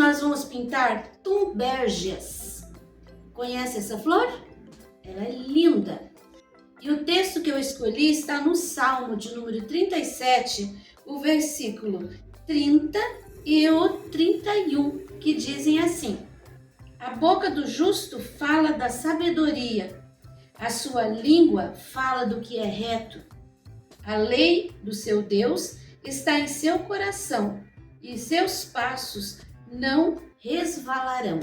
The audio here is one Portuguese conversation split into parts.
nós vamos pintar Thunbergias. Conhece essa flor? Ela é linda. E o texto que eu escolhi está no Salmo de número 37, o versículo 30 e o 31, que dizem assim: a boca do justo fala da sabedoria, a sua língua fala do que é reto. A lei do seu Deus está em seu coração, e seus passos não resvalarão.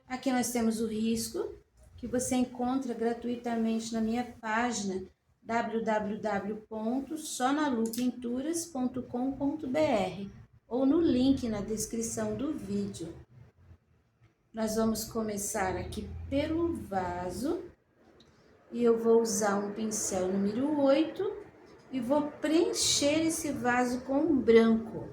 Aqui nós temos o risco, que você encontra gratuitamente na minha página www.sonalupinturas.com.br ou no link na descrição do vídeo. Nós vamos começar aqui pelo vaso e eu vou usar um pincel número 8 e vou preencher esse vaso com branco.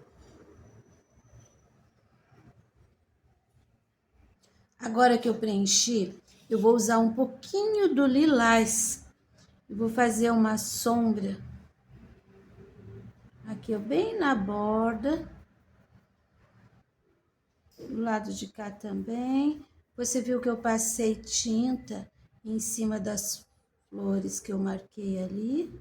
Agora que eu preenchi, eu vou usar um pouquinho do lilás. Eu vou fazer uma sombra aqui, ó, bem na borda. Do lado de cá também. Você viu que eu passei tinta em cima das flores que eu marquei ali.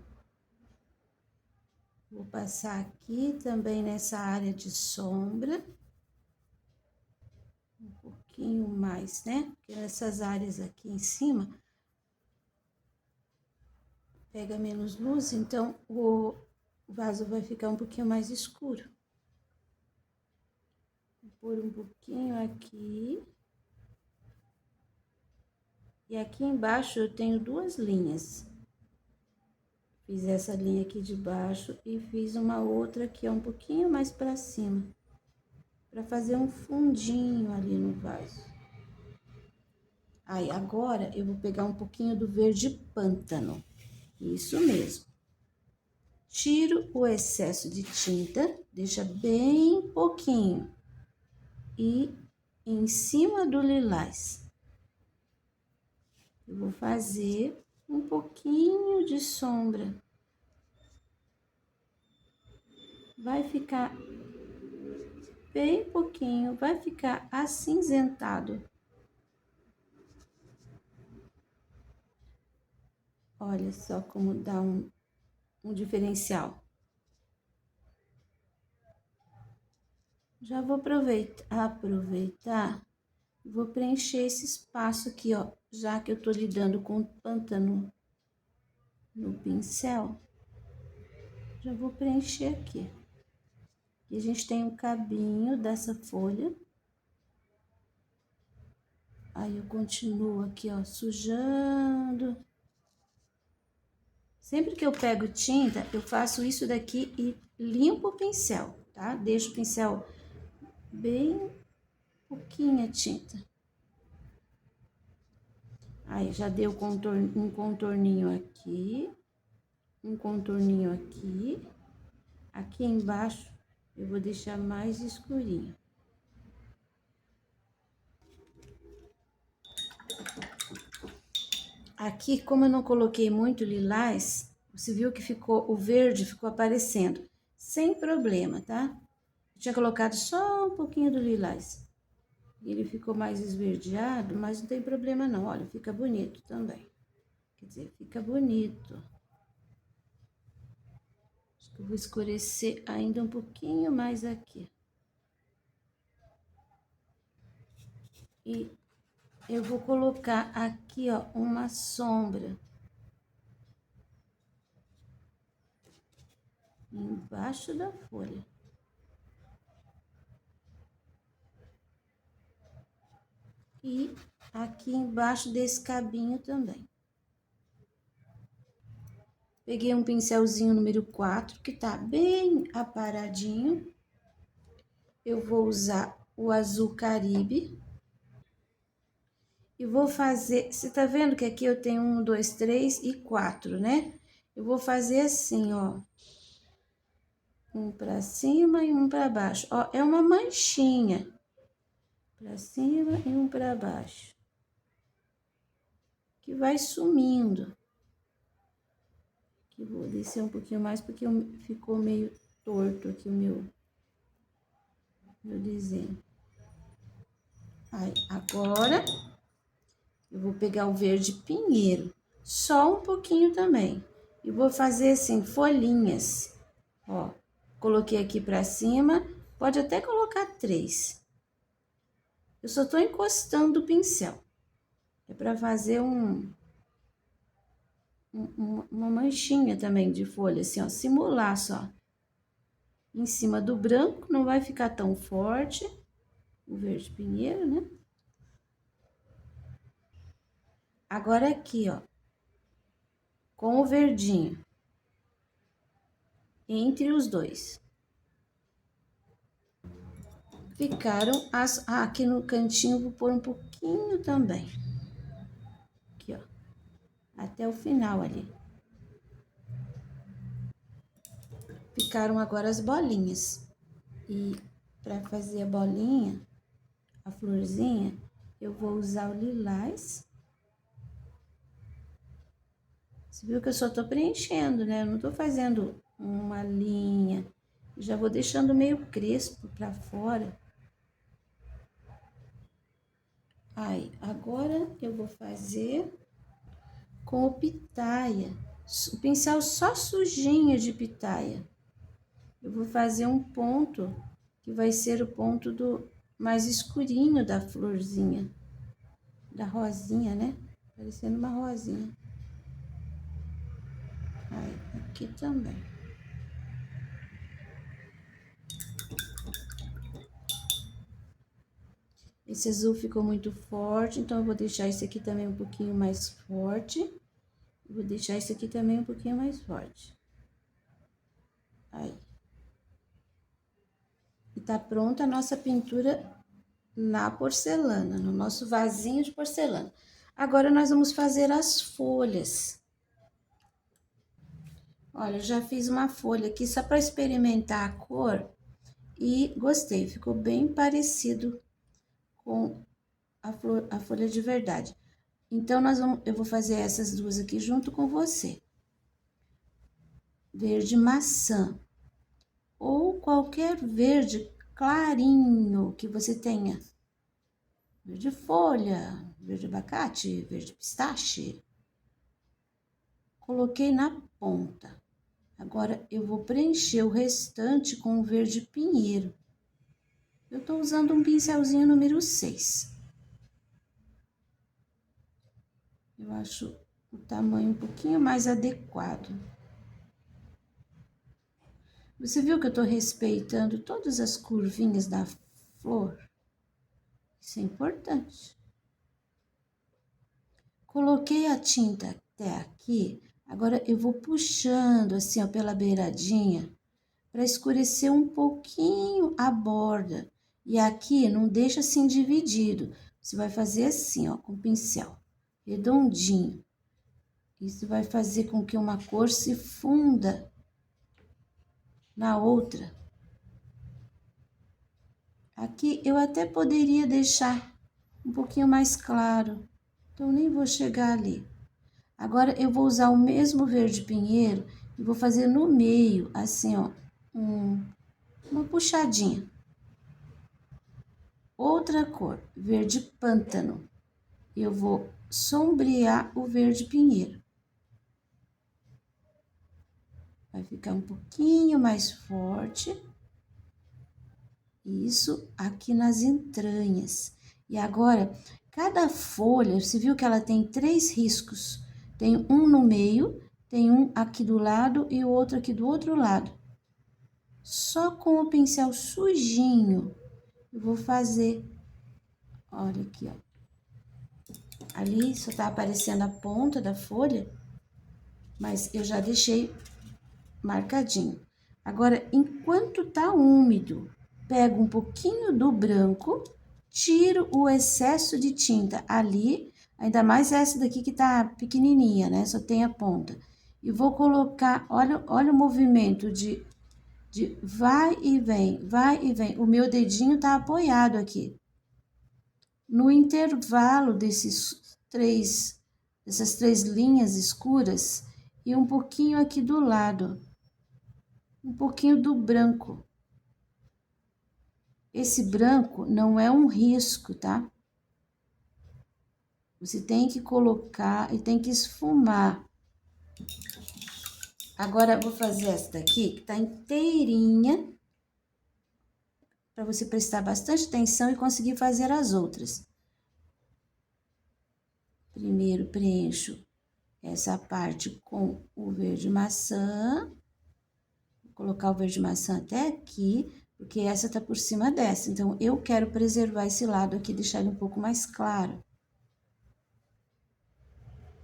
Vou passar aqui também nessa área de sombra. Um pouquinho mais, né? Porque nessas áreas aqui em cima pega menos luz, então o vaso vai ficar um pouquinho mais escuro. Vou pôr um pouquinho aqui. E aqui embaixo eu tenho duas linhas. Fiz essa linha aqui de baixo e fiz uma outra que é um pouquinho mais para cima, para fazer um fundinho ali no vaso. Aí, agora eu vou pegar um pouquinho do verde pântano. Isso mesmo. Tiro o excesso de tinta, deixa bem pouquinho. E em cima do lilás, eu vou fazer um pouquinho de sombra. Vai ficar bem pouquinho, vai ficar acinzentado. Olha só como dá um diferencial. Já vou aproveitar, vou preencher esse espaço aqui, ó, já que eu tô lidando com pântano no pincel, já vou preencher aqui. E a gente tem um cabinho dessa folha. Aí eu continuo aqui, ó, sujando. Sempre que eu pego tinta, eu faço isso daqui e limpo o pincel, tá? Deixo o pincel bem pouquinha tinta. Aí, já deu um contorninho aqui, um contorninho aqui. Aqui embaixo, eu vou deixar mais escurinho. Aqui, como eu não coloquei muito lilás, você viu que ficou, o verde ficou aparecendo. Sem problema, tá? Eu tinha colocado só um pouquinho do lilás. Ele ficou mais esverdeado, mas não tem problema não. Olha, fica bonito também. Quer dizer, fica bonito. Acho que eu vou escurecer ainda um pouquinho mais aqui. E eu vou colocar aqui, ó, uma sombra. Embaixo da folha. E aqui embaixo desse cabinho também. Peguei um pincelzinho número 4, que tá bem aparadinho. Eu vou usar o azul Caribe. E vou fazer, você tá vendo que aqui eu tenho 1, 2, 3 e 4, né? Eu vou fazer assim, ó. Um pra cima e um pra baixo. Ó, é uma manchinha. Pra cima e um pra baixo. que vai sumindo. Aqui vou descer um pouquinho mais porque ficou meio torto aqui o meu desenho. Aí, agora eu vou pegar o verde pinheiro, só um pouquinho também. E vou fazer assim, folhinhas. Ó, coloquei aqui pra cima, pode até colocar 3. Eu só tô encostando o pincel. É pra fazer uma manchinha também de folha, assim, ó, simular só. Em cima do branco, não vai ficar tão forte, o verde pinheiro, né? Agora aqui, ó, com o verdinho, entre os dois. Ficaram aqui no cantinho, vou pôr um pouquinho também. Aqui, ó, até o final ali. Ficaram agora as bolinhas. E para fazer a bolinha, a florzinha, eu vou usar o lilás. Você viu que eu só tô preenchendo, né? Eu não tô fazendo uma linha. Já vou deixando meio crespo pra fora. Aí, agora eu vou fazer com o pitaia. O pincel só sujinho de pitaia. Eu vou fazer um ponto que vai ser o ponto do mais escurinho da florzinha. Da rosinha, né? Parecendo uma rosinha. Aí, aqui também. Esse azul ficou muito forte, então eu vou deixar esse aqui também um pouquinho mais forte. Vou deixar esse aqui também um pouquinho mais forte. Aí. E tá pronta a nossa pintura na porcelana, no nosso vasinho de porcelana. Agora, nós vamos fazer as folhas. Olha, eu já fiz uma folha aqui só para experimentar a cor e gostei, ficou bem parecido com a folha de verdade. Então, eu vou fazer essas duas aqui junto com você. Verde maçã ou qualquer verde clarinho que você tenha. Verde folha, verde abacate, verde pistache. Coloquei na ponta. Agora, eu vou preencher o restante com o verde pinheiro. Eu tô usando um pincelzinho número 6. Eu acho o tamanho um pouquinho mais adequado. Você viu que eu tô respeitando todas as curvinhas da flor? Isso é importante. Coloquei a tinta até aqui. Agora, eu vou puxando assim, ó, pela beiradinha, para escurecer um pouquinho a borda. E aqui, não deixa assim dividido. Você vai fazer assim, ó, com o pincel, redondinho. Isso vai fazer com que uma cor se funda na outra. Aqui, eu até poderia deixar um pouquinho mais claro. Então, nem vou chegar ali. Agora, eu vou usar o mesmo verde pinheiro e vou fazer no meio, assim, ó, uma puxadinha. Outra cor, verde pântano. Eu vou sombrear o verde pinheiro. Vai ficar um pouquinho mais forte. Isso aqui nas entranhas. E agora, cada folha, você viu que ela tem 3 riscos. Tem um no meio, tem um aqui do lado e o outro aqui do outro lado. Só com o pincel sujinho, eu vou fazer. Olha aqui, ó. Ali só tá aparecendo a ponta da folha, mas eu já deixei marcadinho. Agora, enquanto tá úmido, pego um pouquinho do branco, tiro o excesso de tinta ali, ainda mais essa daqui que tá pequenininha, né? Só tem a ponta. E vou colocar, olha o movimento de vai e vem, vai e vem. O meu dedinho tá apoiado aqui. No intervalo desses 3 essas 3 linhas escuras e um pouquinho aqui do lado, um pouquinho do branco. Esse branco não é um risco, tá? Você tem que colocar e tem que esfumar. Agora, eu vou fazer essa daqui, que tá inteirinha, para você prestar bastante atenção e conseguir fazer as outras. Primeiro, preencho essa parte com o verde maçã. Vou colocar o verde maçã até aqui, porque essa tá por cima dessa. Então, eu quero preservar esse lado aqui, deixar ele um pouco mais claro.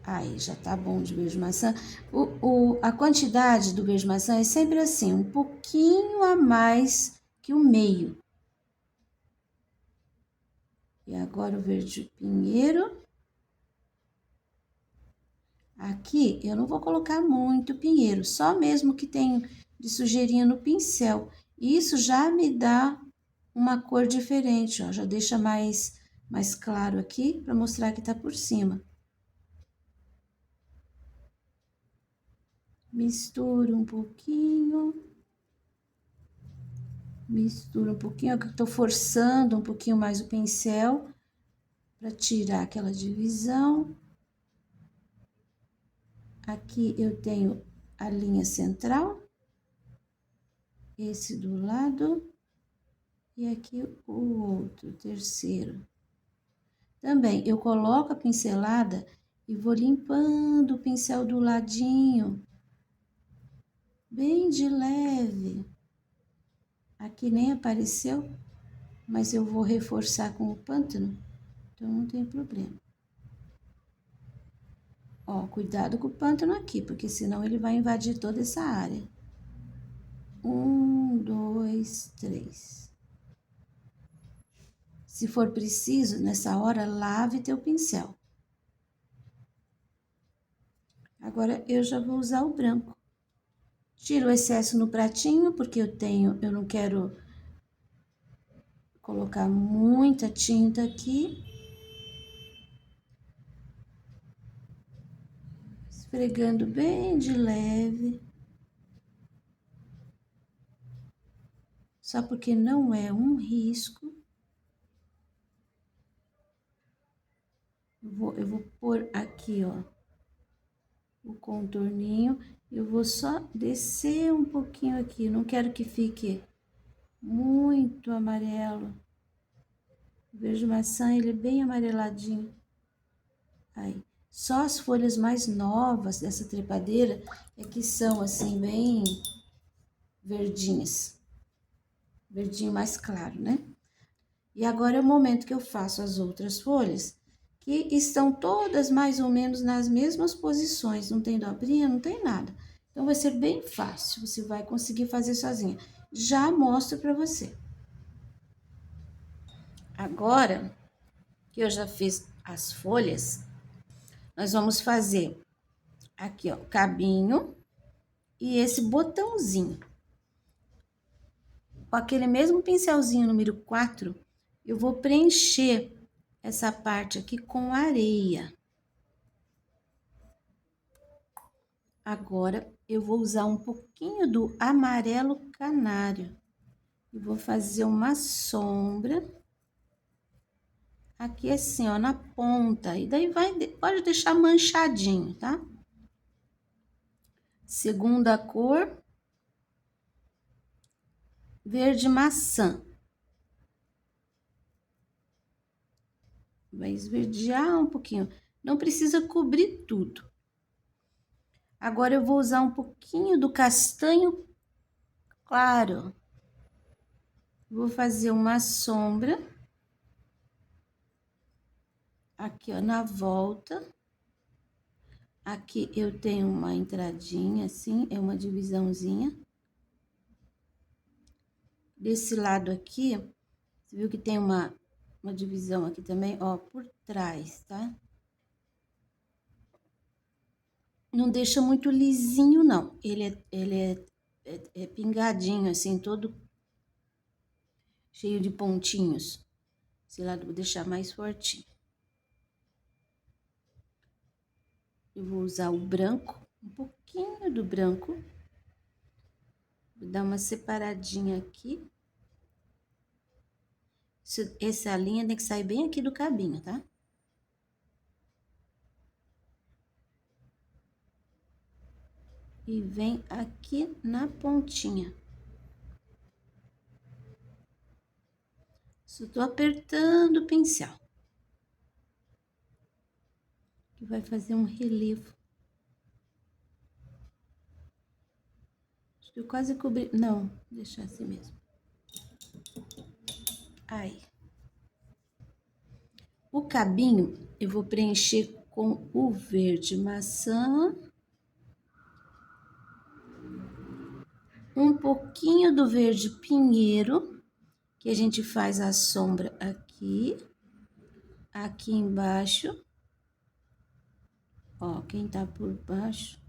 Aí, já tá bom de verde maçã. A quantidade do verde maçã é sempre assim, um pouquinho a mais que o meio. E agora o verde pinheiro. Aqui, eu não vou colocar muito pinheiro, só mesmo que tem de sujeirinha no pincel. E isso já me dá uma cor diferente, ó. Já deixa mais claro aqui, para mostrar que tá por cima. Misturo um pouquinho. Misturo um pouquinho, que eu tô forçando um pouquinho mais o pincel para tirar aquela divisão. Aqui eu tenho a linha central, esse do lado, e aqui o outro, terceiro. Também eu coloco a pincelada e vou limpando o pincel do ladinho, bem de leve. Aqui nem apareceu, mas eu vou reforçar com o pântano, então não tem problema. Ó, cuidado com o pântano aqui, porque senão ele vai invadir toda essa área. 1, 2, 3. Se for preciso, nessa hora, lave teu pincel. Agora, eu já vou usar o branco. Tiro o excesso no pratinho, porque eu não quero colocar muita tinta aqui. Esfregando bem de leve. Só porque não é um risco. Eu vou pôr aqui, ó, o contorninho. Eu vou só descer um pouquinho aqui. Não quero que fique muito amarelo. O verde maçã, ele é bem amareladinho. Aí. Só as folhas mais novas dessa trepadeira é que são assim, bem verdinhas. Verdinho mais claro, né? E agora é o momento que eu faço as outras folhas, que estão todas mais ou menos nas mesmas posições. Não tem dobrinha, não tem nada. Então, vai ser bem fácil, você vai conseguir fazer sozinha. Já mostro pra você. Agora que eu já fiz as folhas, nós vamos fazer aqui, ó, o cabinho e esse botãozinho. Com aquele mesmo pincelzinho número 4, eu vou preencher essa parte aqui com areia. Agora, eu vou usar um pouquinho do amarelo canário. E vou fazer uma sombra aqui assim, ó, na ponta. E daí pode deixar manchadinho, tá? Segunda cor, verde maçã. Vai esverdear um pouquinho. Não precisa cobrir tudo. Agora, eu vou usar um pouquinho do castanho claro. Vou fazer uma sombra. Aqui, ó, na volta. Aqui eu tenho uma entradinha assim, é uma divisãozinha. Desse lado aqui, você viu que tem uma divisão aqui também, ó, por trás, tá? Não deixa muito lisinho, não. Ele é pingadinho, assim, todo cheio de pontinhos. Esse lado eu vou deixar mais fortinho. Eu vou usar o branco, um pouquinho do branco. Vou dar uma separadinha aqui. Essa linha tem que sair bem aqui do cabinho, tá? E vem aqui na pontinha. Só tô apertando o pincel. Que vai fazer um relevo. Acho que eu quase cobri... Não, deixar assim mesmo. Aí. O cabinho eu vou preencher com o verde maçã. Um pouquinho do verde pinheiro, que a gente faz a sombra aqui. Aqui embaixo. Ó, quem tá por baixo.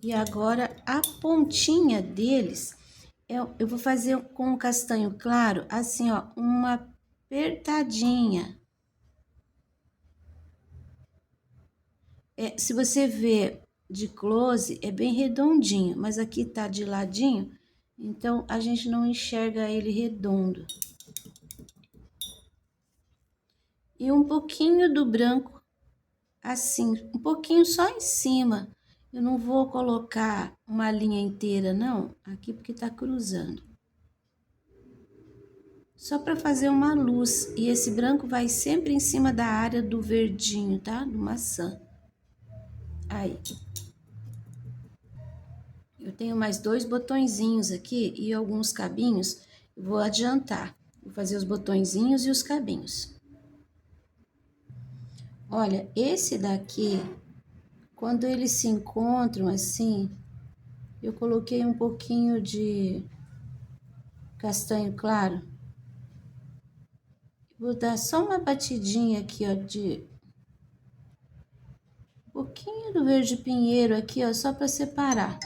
E agora, a pontinha deles, eu vou fazer com o castanho claro, assim, ó, uma apertadinha. Se você ver de close, é bem redondinho, mas aqui tá de ladinho, então a gente não enxerga ele redondo. E um pouquinho do branco, assim, um pouquinho só em cima. Eu não vou colocar uma linha inteira, não, aqui porque tá cruzando. Só para fazer uma luz. E esse branco vai sempre em cima da área do verdinho, tá? Do maçã. Aí. Eu tenho mais 2 botõezinhos aqui e alguns cabinhos. Eu vou adiantar. Vou fazer os botõezinhos e os cabinhos. Olha, esse daqui, quando eles se encontram assim, eu coloquei um pouquinho de castanho claro. Vou dar só uma batidinha aqui, ó, de um pouquinho do verde pinheiro aqui, ó, só para separar.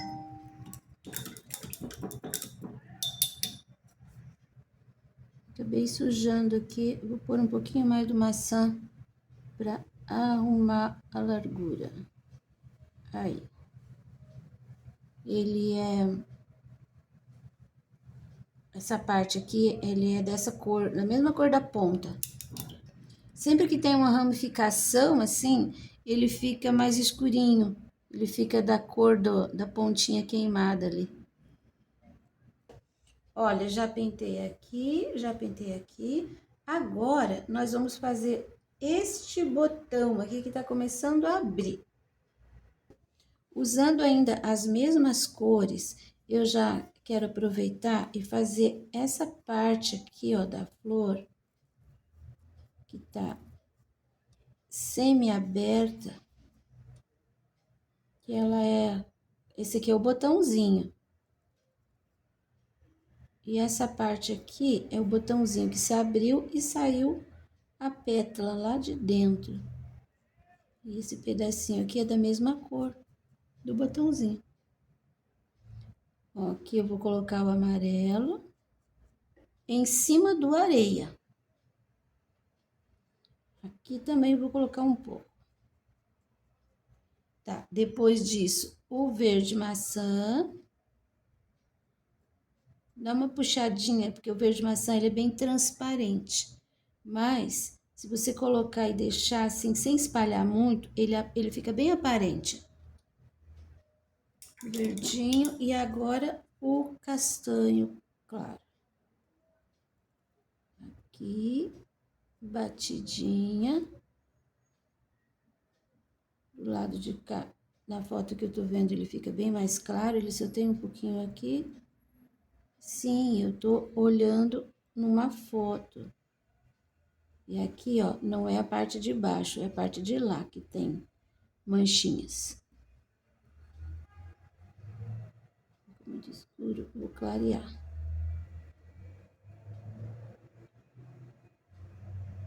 Acabei sujando aqui, vou pôr um pouquinho mais do maçã para arrumar a largura. Aí. Ele é... Essa parte aqui, ele é dessa cor, da mesma cor da ponta. Sempre que tem uma ramificação assim, ele fica mais escurinho. Ele fica da cor da pontinha queimada ali. Olha, já pentei aqui, já pentei aqui. Agora, nós vamos fazer este botão aqui que tá começando a abrir. Usando ainda as mesmas cores, eu já quero aproveitar e fazer essa parte aqui, ó, da flor, que tá semi-aberta, que ela é... Esse aqui é o botãozinho. E essa parte aqui é o botãozinho que se abriu e saiu a pétala lá de dentro. E esse pedacinho aqui é da mesma cor do botãozinho. Ó, aqui eu vou colocar o amarelo em cima do areia. Aqui também vou colocar um pouco. Tá, depois disso, o verde maçã. Dá uma puxadinha, porque o verde maçã ele é bem transparente. Mas, se você colocar e deixar assim, sem espalhar muito, ele fica bem aparente. Verdinho, e agora o castanho claro. Aqui, batidinha. Do lado de cá, na foto que eu tô vendo, ele fica bem mais claro. Ele só tem um pouquinho aqui. Sim, eu tô olhando numa foto. E aqui, ó, não é a parte de baixo, é a parte de lá que tem manchinhas. Muito escuro, vou clarear.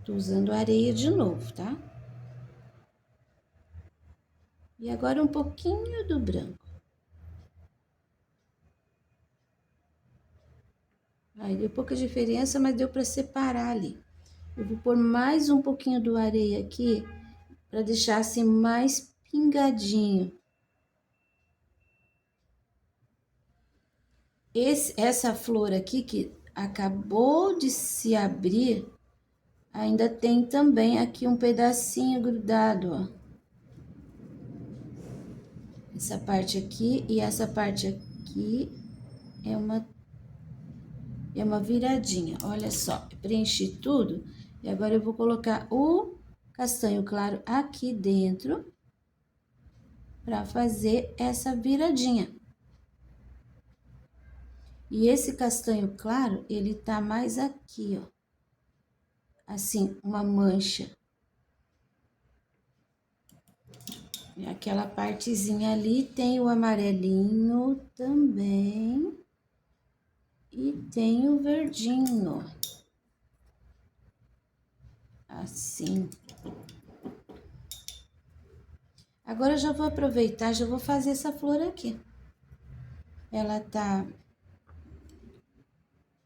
Tô usando areia de novo, tá? E agora um pouquinho do branco. Aí deu pouca diferença, mas deu para separar ali. Eu vou pôr mais um pouquinho do areia aqui, para deixar assim mais pingadinho. Essa flor aqui que acabou de se abrir, ainda tem também aqui um pedacinho grudado, ó. Essa parte aqui e essa parte aqui é uma viradinha. Olha só, eu preenchi tudo e agora eu vou colocar o castanho claro aqui dentro para fazer essa viradinha. E esse castanho claro, ele tá mais aqui, ó. Assim, uma mancha. E aquela partezinha ali tem o amarelinho também. E tem o verdinho. Assim. Agora eu já vou aproveitar, já vou fazer essa flor aqui. Ela tá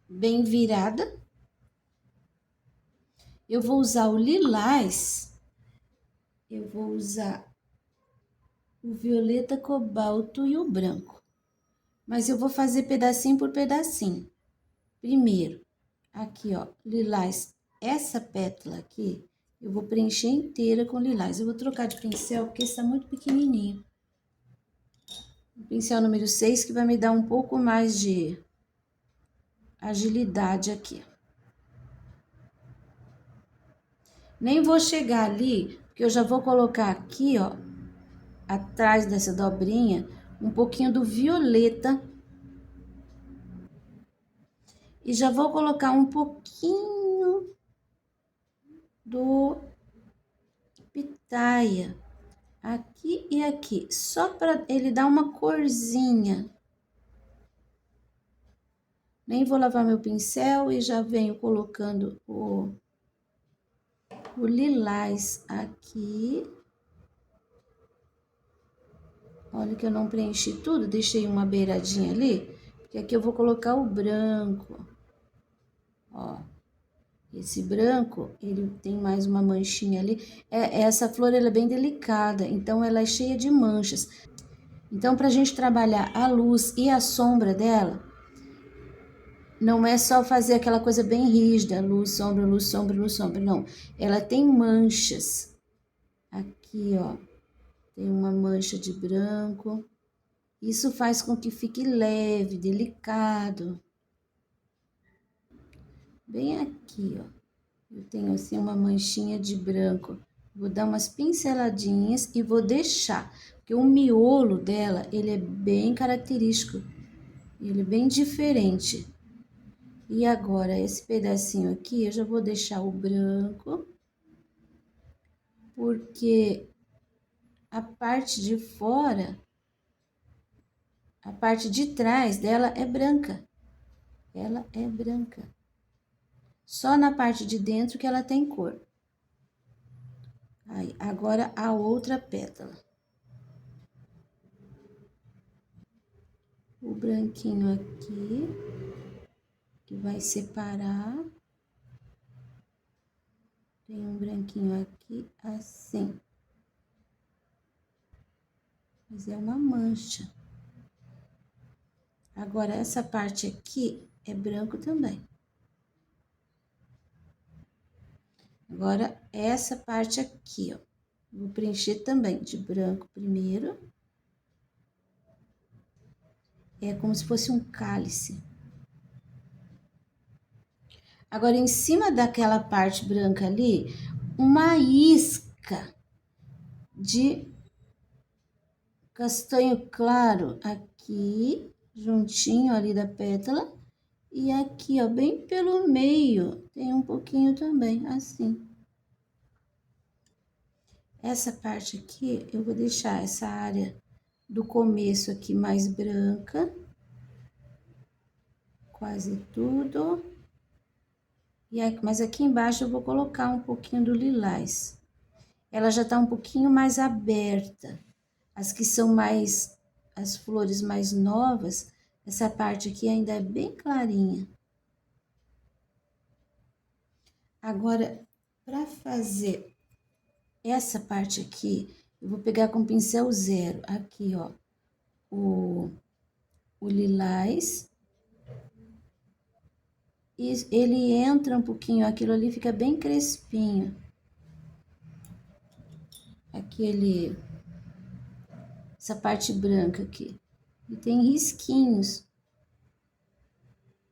bem virada. Eu vou usar o lilás. Eu vou usar o violeta cobalto e o branco. Mas eu vou fazer pedacinho por pedacinho. Primeiro, aqui ó, lilás, essa pétala aqui, eu vou preencher inteira com lilás. Eu vou trocar de pincel porque está muito pequenininho. O pincel número 6 que vai me dar um pouco mais de agilidade aqui. Nem vou chegar ali, porque eu já vou colocar aqui, ó, atrás dessa dobrinha, um pouquinho do violeta. E já vou colocar um pouquinho do pitaia. Aqui e aqui, só para ele dar uma corzinha. Nem vou lavar meu pincel e já venho colocando o lilás aqui. Olha que eu não preenchi tudo, deixei uma beiradinha ali, porque aqui eu vou colocar o branco. Ó, esse branco, ele tem mais uma manchinha ali. Essa flor, ela é bem delicada, então ela é cheia de manchas. Então, pra gente trabalhar a luz e a sombra dela, não é só fazer aquela coisa bem rígida, luz, sombra, luz, sombra, luz, sombra, não. Ela tem manchas. Aqui, ó, tem uma mancha de branco. Isso faz com que fique leve, delicado. Bem aqui, ó, eu tenho assim uma manchinha de branco. Vou dar umas pinceladinhas e vou deixar, porque o miolo dela, ele é bem característico. Ele é bem diferente. E agora, esse pedacinho aqui, eu já vou deixar o branco, porque a parte de fora, a parte de trás dela é branca. Ela é branca. Só na parte de dentro que ela tem cor. Aí, agora a outra pétala. O branquinho aqui, que vai separar. Tem um branquinho aqui, assim. Mas é uma mancha. Agora, essa parte aqui é branco também. Agora, essa parte aqui, ó. Vou preencher também de branco primeiro. É como se fosse um cálice. Agora, em cima daquela parte branca ali, uma isca de castanho claro aqui, juntinho ali da pétala. E aqui, ó, bem pelo meio, tem um pouquinho também, assim. Essa parte aqui, eu vou deixar essa área do começo aqui mais branca. Quase tudo. E aqui, mas aqui embaixo eu vou colocar um pouquinho do lilás. Ela já tá um pouquinho mais aberta. As que são mais, as flores mais novas, essa parte aqui ainda é bem clarinha. Agora, para fazer essa parte aqui, eu vou pegar com pincel 0, aqui, ó, o lilás. E ele entra um pouquinho, aquilo ali fica bem crespinho. Essa parte branca aqui. E tem risquinhos.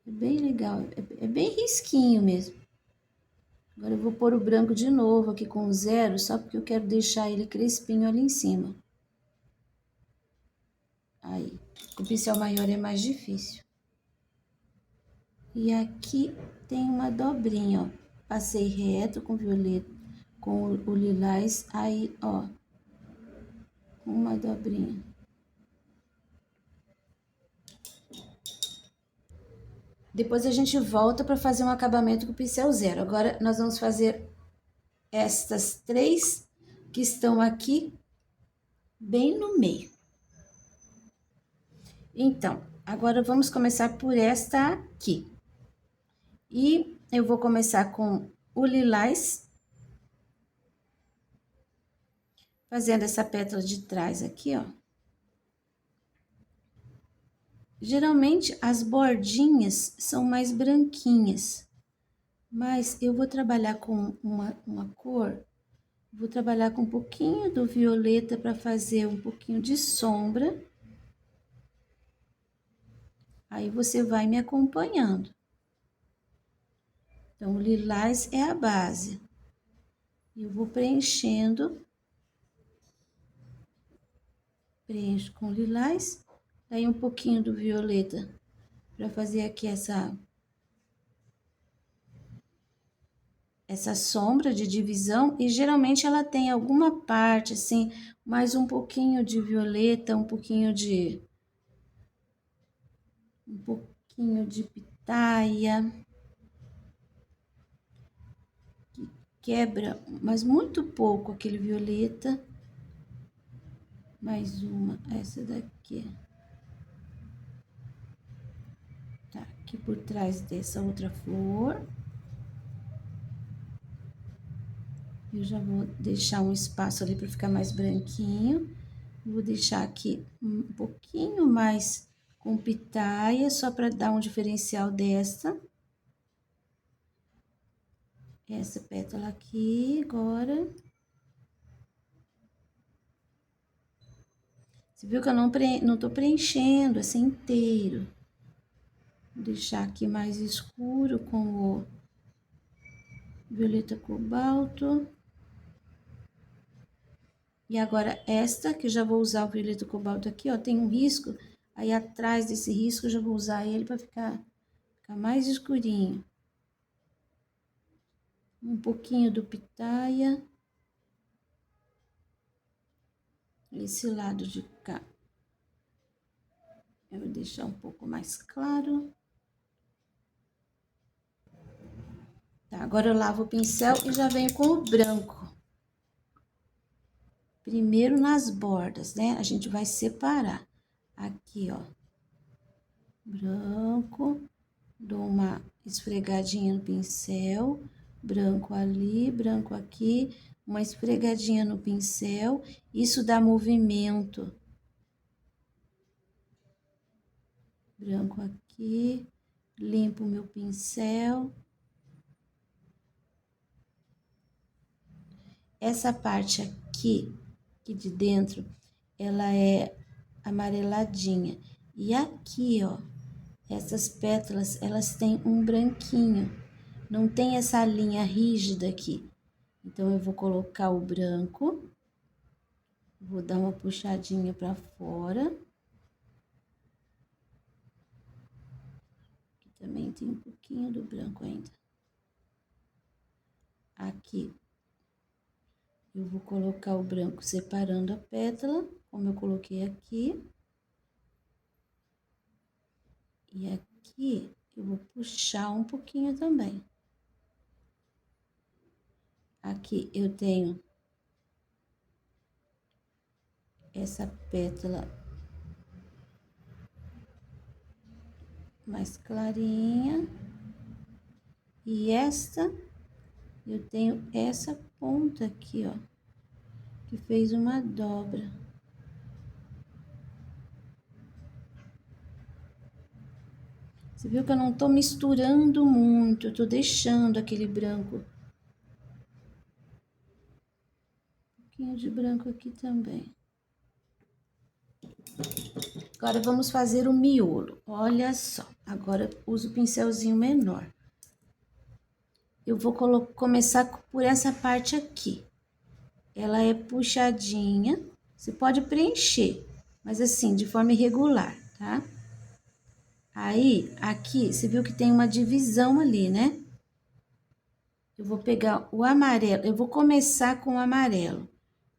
É bem legal, é bem risquinho mesmo. Agora eu vou pôr o branco de novo aqui com 0, só porque eu quero deixar ele crespinho ali em cima. Aí, com o pincel maior é mais difícil. E aqui tem uma dobrinha, ó. Passei reto com violeta, com o lilás, aí, ó, uma dobrinha. Depois a gente volta para fazer um acabamento com o pincel 0. Agora, nós vamos fazer estas 3 que estão aqui, bem no meio. Então, agora vamos começar por esta aqui. E eu vou começar com o lilás, fazendo essa pétala de trás aqui, ó. Geralmente, as bordinhas são mais branquinhas, mas eu vou trabalhar com uma cor, vou trabalhar com um pouquinho do violeta para fazer um pouquinho de sombra. Aí, você vai me acompanhando. Então, o lilás é a base. Eu vou preenchendo. Preencho com lilás. Daí, um pouquinho do violeta para fazer aqui essa sombra de divisão. E, geralmente, ela tem alguma parte, assim, mais um pouquinho de violeta, um pouquinho de pitaia. Quebra, mas muito pouco aquele violeta. Mais uma, essa daqui. Tá, aqui por trás dessa outra flor. Eu já vou deixar um espaço ali para ficar mais branquinho. Vou deixar aqui um pouquinho mais com pitaia, só para dar um diferencial dessa. Essa pétala aqui, agora. Você viu que eu não tô preenchendo assim inteiro. Vou deixar aqui mais escuro com o violeta cobalto. E agora esta, que eu já vou usar o violeta cobalto aqui, ó, tem um risco. Aí atrás desse risco eu já vou usar ele para ficar mais escurinho. Um pouquinho do pitaia. Esse lado de cá. Eu vou deixar um pouco mais claro. Tá, agora eu lavo o pincel e já venho com o branco. Primeiro nas bordas, né? A gente vai separar. Aqui, ó. Branco. Dou uma esfregadinha no pincel. Branco ali, branco aqui. Uma esfregadinha no pincel. Isso dá movimento. Branco aqui. Limpo o meu pincel. Essa parte aqui de dentro, ela é amareladinha. E aqui, ó, essas pétalas, elas têm um branquinho. Não tem essa linha rígida aqui. Então, eu vou colocar o branco. Vou dar uma puxadinha pra fora. Aqui também tem um pouquinho do branco ainda. Aqui. Eu vou colocar o branco separando a pétala, como eu coloquei aqui. E aqui eu vou puxar um pouquinho também. Aqui eu tenho essa pétala mais clarinha. E esta, eu tenho essa ponta aqui, ó. que fez uma dobra. Você viu que eu não tô misturando muito, eu tô deixando aquele branco. Um pouquinho de branco aqui também. Agora vamos fazer o miolo. Olha só, agora uso o pincelzinho menor. Eu vou começar por essa parte aqui. Ela é puxadinha, você pode preencher, mas assim, de forma irregular, tá? Aí, aqui, você viu que tem uma divisão ali, né? Eu vou pegar o amarelo, eu vou começar com o amarelo.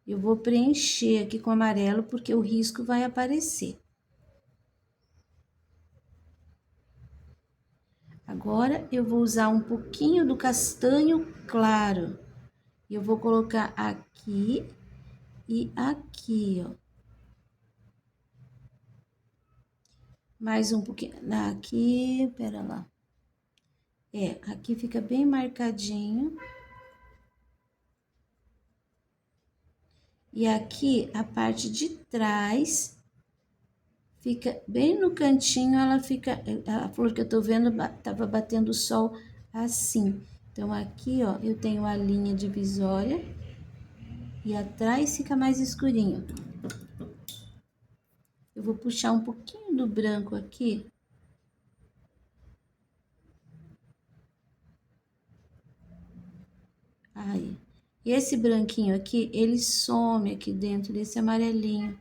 Eu vou preencher aqui com o amarelo, porque o risco vai aparecer. Agora, eu vou usar um pouquinho do castanho claro. Eu vou colocar aqui e aqui, ó. Mais um pouquinho. Aqui, pera lá. Aqui fica bem marcadinho. E aqui, a parte de trás, fica bem no cantinho, ela fica... A flor que eu tô vendo, tava batendo o sol assim. Então, aqui, ó, eu tenho a linha divisória. E atrás fica mais escurinho. Eu vou puxar um pouquinho do branco aqui. Aí. E esse branquinho aqui, ele some aqui dentro desse amarelinho.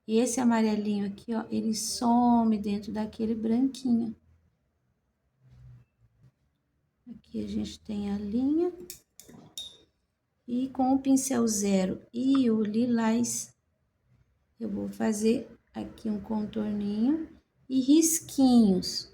E esse amarelinho aqui, ó, ele some dentro daquele branquinho. Aqui a gente tem a linha. E com o pincel zero e o lilás, eu vou fazer aqui um contorninho e risquinhos.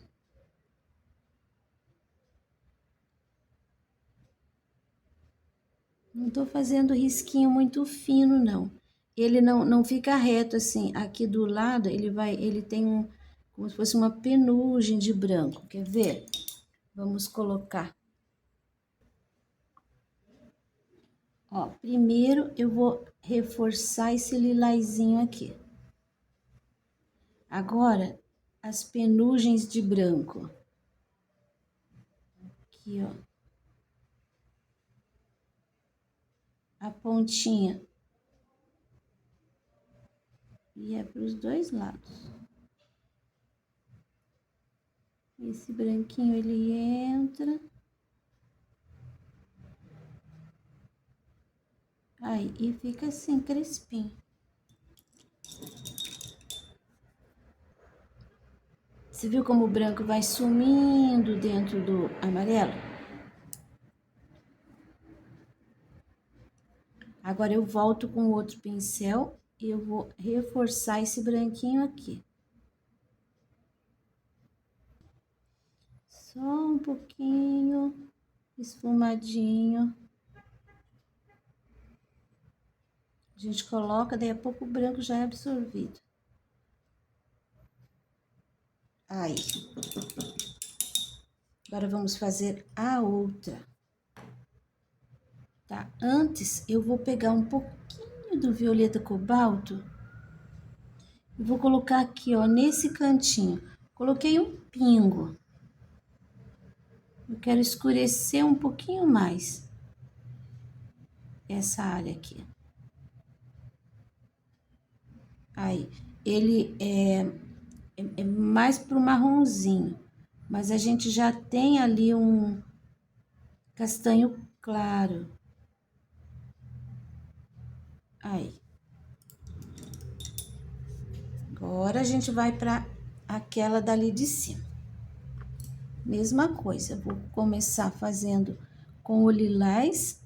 Não tô fazendo risquinho muito fino, não. Ele não fica reto assim. Aqui do lado, ele tem como se fosse uma penugem de branco. Quer ver? Vamos colocar. Ó, primeiro eu vou reforçar esse lilazinho aqui. Agora, as penugens de branco. Aqui, ó. A pontinha. E é para os dois lados. Esse branquinho, ele entra. Aí, e fica assim, crespinho. Você viu como o branco vai sumindo dentro do amarelo? Agora, eu volto com o outro pincel e eu vou reforçar esse branquinho aqui. Só um pouquinho esfumadinho. A gente coloca, daí a pouco o branco já é absorvido. Aí. Agora, vamos fazer a outra. Tá? Antes, eu vou pegar um pouquinho do violeta cobalto e vou colocar aqui, ó, nesse cantinho. Coloquei um pingo. Eu quero escurecer um pouquinho mais essa área aqui. Aí, ele é mais pro marronzinho, mas a gente já tem ali um castanho claro. Aí. Agora, a gente vai para aquela dali de cima. Mesma coisa, vou começar fazendo com o lilás.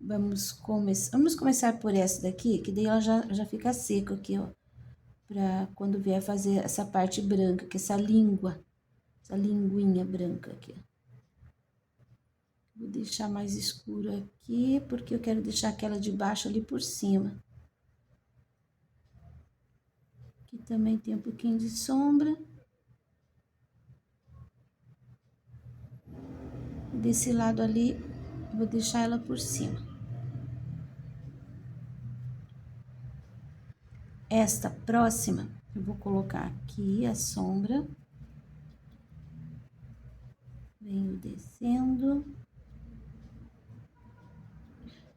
Vamos começar por essa daqui, que daí ela já fica seca aqui, ó. Pra quando vier fazer essa parte branca, que é essa língua, essa linguinha branca aqui. Vou deixar mais escuro aqui, porque eu quero deixar aquela de baixo ali por cima. Aqui também tem um pouquinho de sombra. Desse lado ali, vou deixar ela por cima. esta próxima, eu vou colocar aqui a sombra. Venho descendo.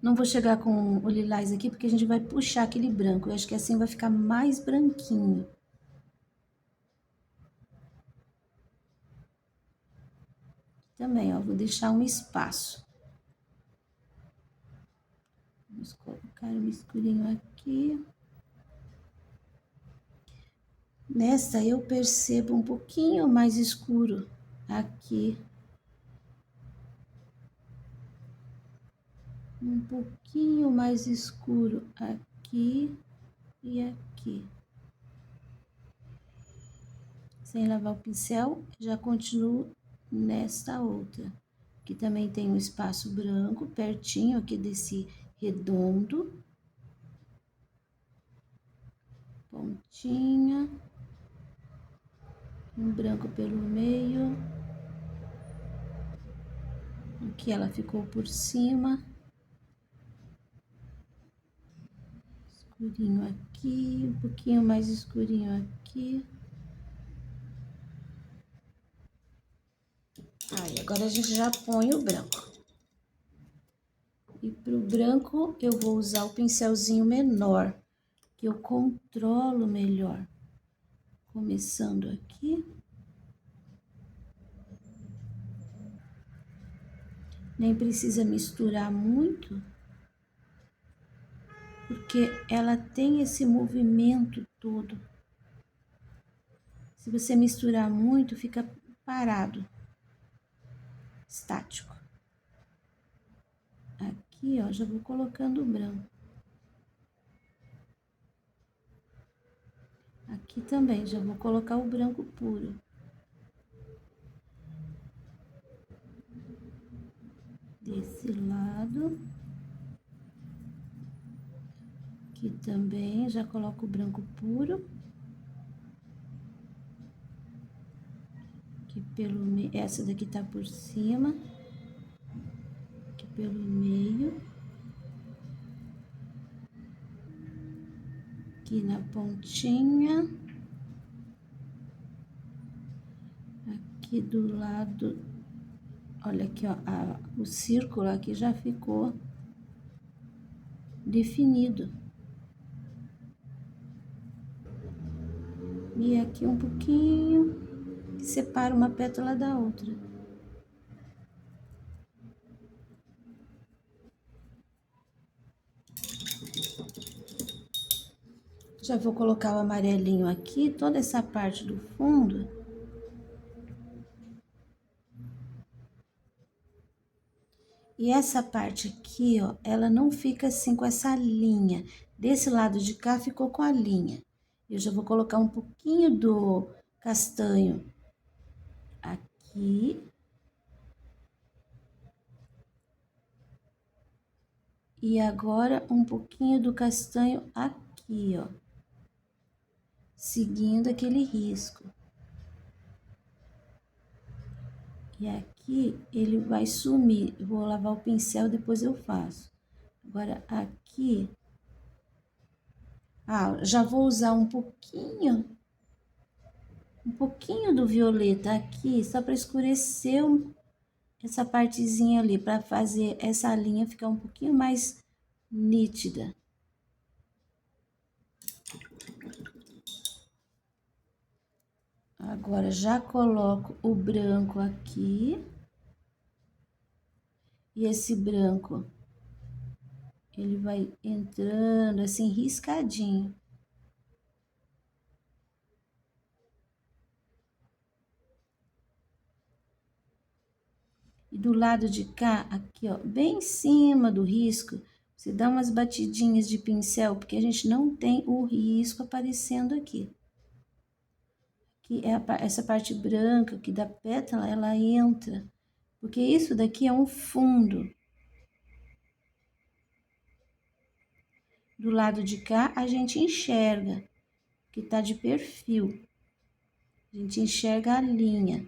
Não vou chegar com o lilás aqui, porque a gente vai puxar aquele branco. Eu acho que assim vai ficar mais branquinho. Também, ó, vou deixar um espaço. Vamos colocar um escurinho aqui. Nesta eu percebo um pouquinho mais escuro aqui. Um pouquinho mais escuro aqui e aqui. Sem lavar o pincel, já continuo nesta outra. Aqui também tem um espaço branco, pertinho aqui desse redondo. Pontinha. Um branco pelo meio. Aqui ela ficou por cima. Escurinho aqui, um pouquinho mais escurinho aqui. Aí, agora a gente já põe o branco. E pro branco eu vou usar o pincelzinho menor, que eu controlo melhor. Começando aqui. Nem precisa misturar muito, porque ela tem esse movimento todo. Se você misturar muito, fica parado, estático. Aqui, ó, já vou colocando o branco. Aqui também, já vou colocar o branco puro. Desse lado. Aqui também, já coloco o branco puro. Aqui pelo meio, essa daqui tá por cima. Aqui pelo meio. Aqui na pontinha. Aqui do lado, olha aqui, ó, o círculo aqui já ficou definido. E aqui um pouquinho, que separa uma pétala da outra. Já vou colocar o amarelinho aqui, toda essa parte do fundo. E essa parte aqui, ó, ela não fica assim com essa linha. Desse lado de cá ficou com a linha. Eu já vou colocar um pouquinho do castanho aqui. E agora um pouquinho do castanho aqui, ó. Seguindo aquele risco. E aqui ele vai sumir. Eu vou lavar o pincel, depois eu faço. Agora aqui. Já vou usar um pouquinho do violeta aqui, só para escurecer essa partezinha ali, para fazer essa linha ficar um pouquinho mais nítida. Agora, já coloco o branco aqui. E esse branco, ele vai entrando assim, riscadinho. E do lado de cá, aqui, ó, bem em cima do risco, você dá umas batidinhas de pincel, porque a gente não tem o risco aparecendo aqui. Aqui é essa parte branca aqui da pétala, ela entra, porque isso daqui é um fundo. Do lado de cá, a gente enxerga, que tá de perfil. A gente enxerga a linha.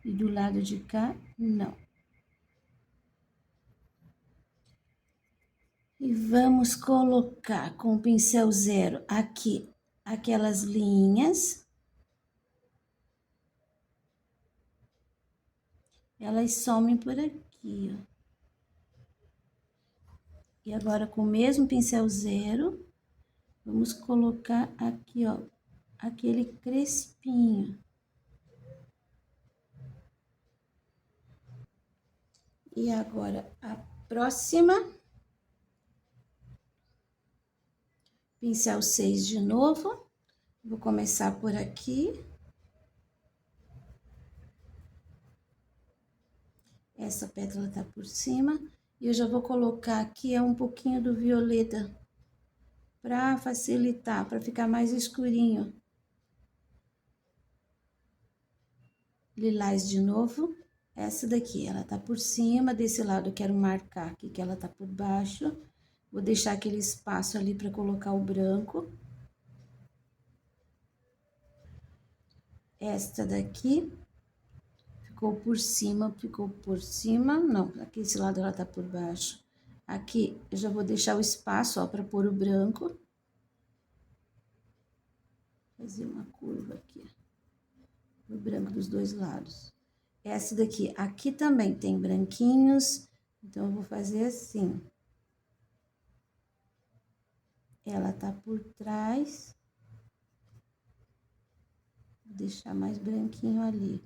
E do lado de cá, não. E vamos colocar com o pincel zero aqui aquelas linhas. Elas somem por aqui, ó. E agora com o mesmo pincel zero, vamos colocar aqui, ó, aquele crespinho. E agora a próxima, pincel 6 de novo, vou começar por aqui. Essa pétala tá por cima, e eu já vou colocar aqui um pouquinho do violeta, para facilitar, para ficar mais escurinho. Lilás de novo, essa daqui, ela tá por cima, desse lado eu quero marcar aqui que ela tá por baixo. Vou deixar aquele espaço ali para colocar o branco. Esta daqui ficou por cima, não, aqui esse lado ela tá por baixo. Aqui eu já vou deixar o espaço, ó, para pôr o branco. Fazer uma curva aqui, o branco dos dois lados. Essa daqui, aqui também tem branquinhos, então eu vou fazer assim. Ela tá por trás. Vou deixar mais branquinho ali.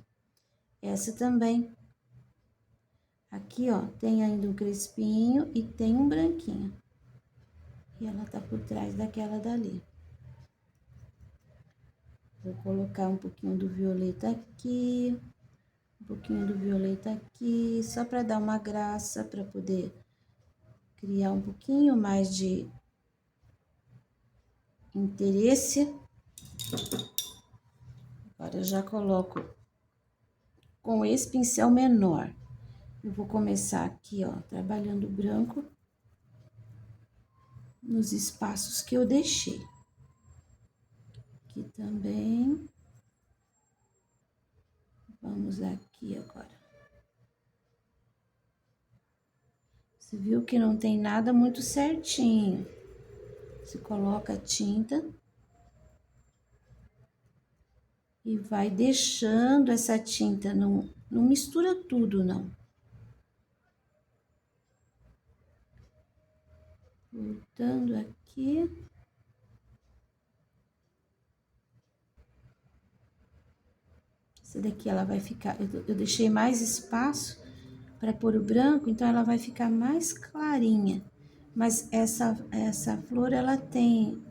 Essa também. Aqui, ó, tem ainda um crespinho e tem um branquinho. E ela tá por trás daquela dali. Vou colocar um pouquinho do violeta aqui, um pouquinho do violeta aqui, só para dar uma graça, para poder criar um pouquinho mais de interesse. Agora eu já coloco com esse pincel menor. Eu vou começar aqui, ó, trabalhando o branco nos espaços que eu deixei. Aqui também. Vamos aqui agora. Você viu que não tem nada muito certinho. Você coloca a tinta e vai deixando essa tinta, não mistura tudo, não. Voltando aqui. Essa daqui ela vai ficar, eu deixei mais espaço para pôr o branco, então ela vai ficar mais clarinha. Mas essa flor, ela tem,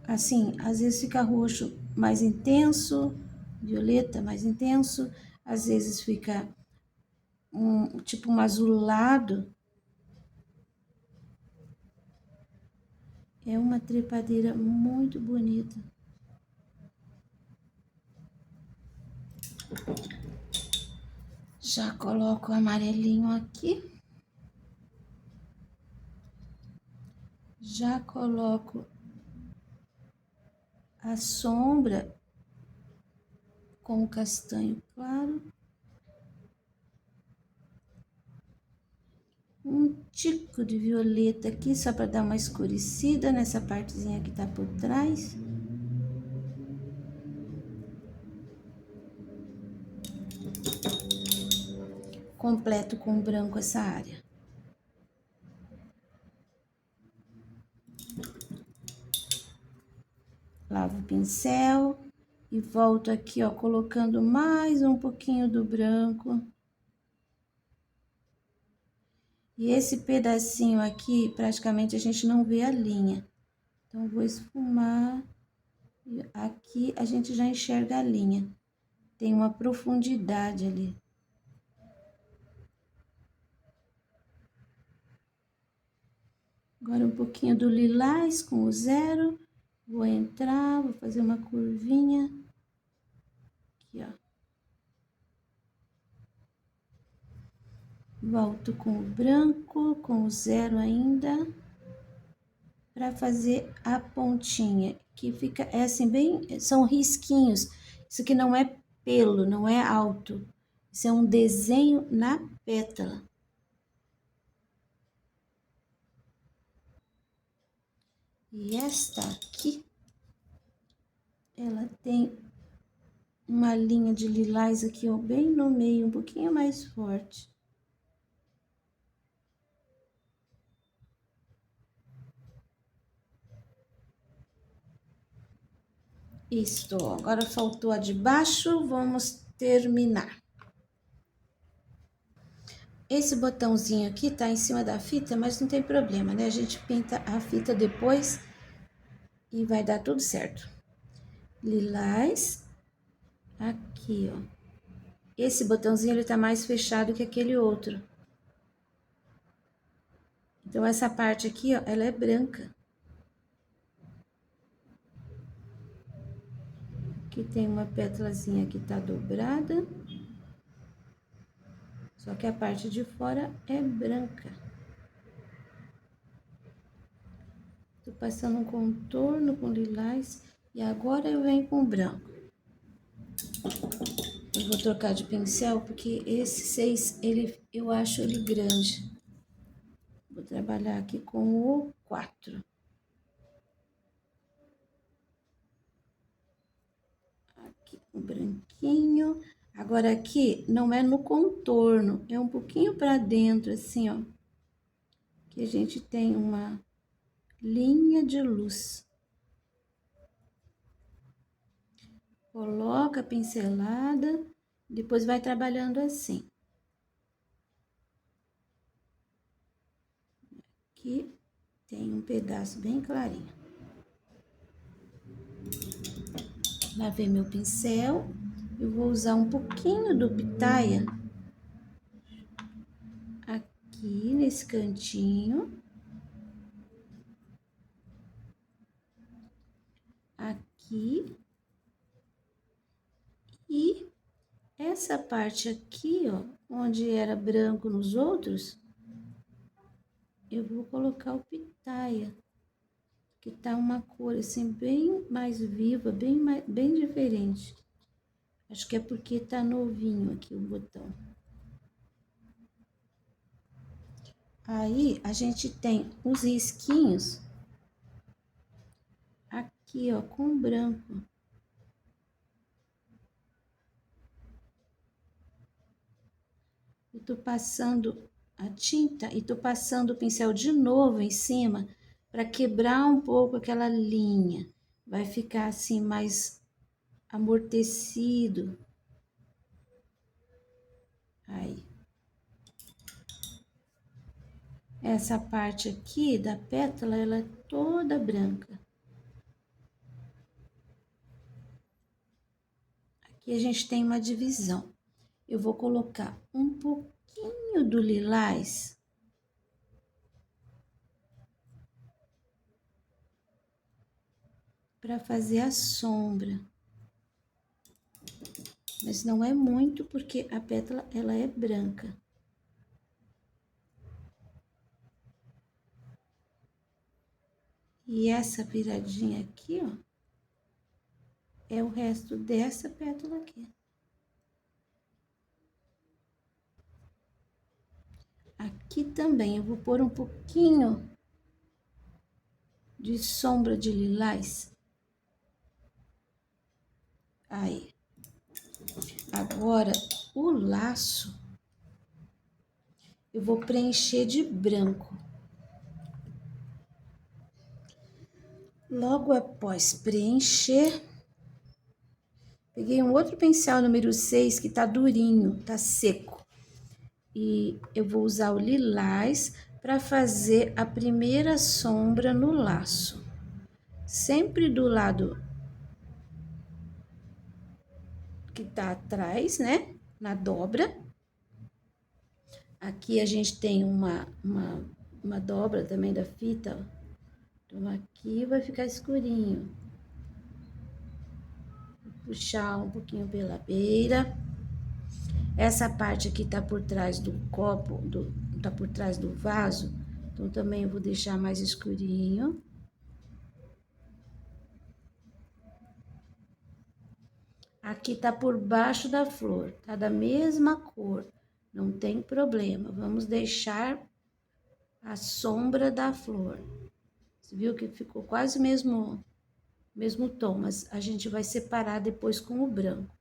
assim, às vezes fica roxo mais intenso, violeta mais intenso, às vezes fica tipo um azulado. É uma trepadeira muito bonita. Já coloco o amarelinho aqui. Já coloco a sombra com o castanho claro. Um tico de violeta aqui, só para dar uma escurecida nessa partezinha que tá por trás. Completo com branco essa área. Lavo o pincel e volto aqui, ó, colocando mais um pouquinho do branco. E esse pedacinho aqui, praticamente a gente não vê a linha. Então, vou esfumar. Aqui a gente já enxerga a linha. Tem uma profundidade ali. Agora um pouquinho do lilás com o zero. Vou entrar, vou fazer uma curvinha. Aqui, ó. Volto com o branco, com o zero ainda. Para fazer a pontinha, que fica, é assim, bem, são risquinhos. Isso aqui não é pelo, não é alto. Isso é um desenho na pétala. E esta aqui, ela tem uma linha de lilás aqui, ó, bem no meio, um pouquinho mais forte. Isto, ó, agora faltou a de baixo, vamos terminar. Esse botãozinho aqui tá em cima da fita, mas não tem problema, né? A gente pinta a fita depois e vai dar tudo certo. Lilás, aqui, ó. Esse botãozinho, ele tá mais fechado que aquele outro. Então, essa parte aqui, ó, ela é branca. Aqui tem uma pétalazinha que tá dobrada. Só que a parte de fora é branca. Tô passando um contorno com lilás e agora eu venho com branco. Eu vou trocar de pincel porque esse 6, eu acho ele grande. Vou trabalhar aqui com o 4. Aqui o branquinho. Agora aqui não é no contorno, é um pouquinho para dentro, assim, ó. Que a gente tem uma linha de luz. Coloca a pincelada, depois vai trabalhando assim. Aqui tem um pedaço bem clarinho. Lavei meu pincel, eu vou usar um pouquinho do pitaia aqui nesse cantinho. Aqui. E essa parte aqui, ó, onde era branco nos outros, eu vou colocar o pitaia, que tá uma cor assim bem mais viva, bem diferente. Acho que é porque tá novinho aqui o botão. Aí, a gente tem os risquinhos aqui, ó, com branco. Eu tô passando a tinta e tô passando o pincel de novo em cima para quebrar um pouco aquela linha. Vai ficar assim mais amortecido. Aí. Essa parte aqui da pétala, ela é toda branca. Aqui a gente tem uma divisão. Eu vou colocar um pouquinho do lilás para fazer a sombra. Mas não é muito, porque a pétala, ela é branca. E essa viradinha aqui, ó, é o resto dessa pétala aqui. Aqui também eu vou pôr um pouquinho de sombra de lilás. Aí. Agora, o laço, eu vou preencher de branco. Logo após preencher, peguei um outro pincel número 6 que tá durinho, tá seco. E eu vou usar o lilás para fazer a primeira sombra no laço. Sempre do lado que tá atrás, né? Na dobra. Aqui a gente tem uma dobra também da fita. Então, aqui vai ficar escurinho. Vou puxar um pouquinho pela beira. Essa parte aqui tá por trás do copo, tá por trás do vaso. Então, também eu vou deixar mais escurinho. Aqui tá por baixo da flor, tá da mesma cor, não tem problema. Vamos deixar a sombra da flor. Você viu que ficou quase o mesmo tom, mas a gente vai separar depois com o branco.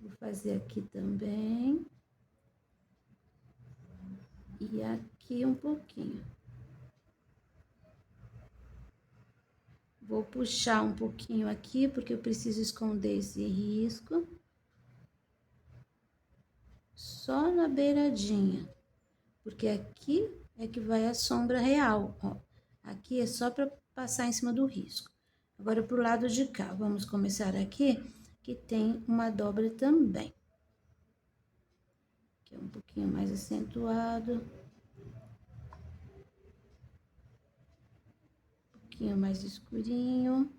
Vou fazer aqui também. E aqui um pouquinho. Vou puxar um pouquinho aqui, porque eu preciso esconder esse risco. Só na beiradinha, porque aqui é que vai a sombra real, ó. Aqui é só para passar em cima do risco. Agora, pro lado de cá, vamos começar aqui, que tem uma dobra também. Que é um pouquinho mais acentuado. Um pouquinho mais escurinho.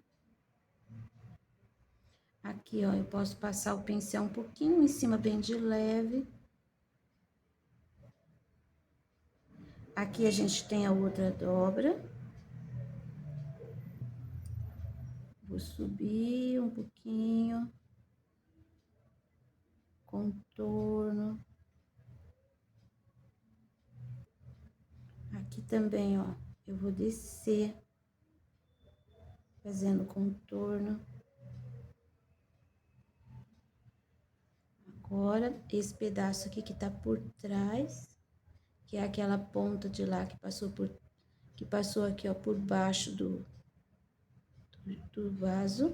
Aqui, ó, eu posso passar o pincel um pouquinho em cima, bem de leve. Aqui a gente tem a outra dobra. Vou subir um pouquinho. Contorno. Aqui também, ó, eu vou descer, fazendo contorno. Agora, esse pedaço aqui que tá por trás, que é aquela ponta de lá que passou aqui, ó, por baixo do vaso.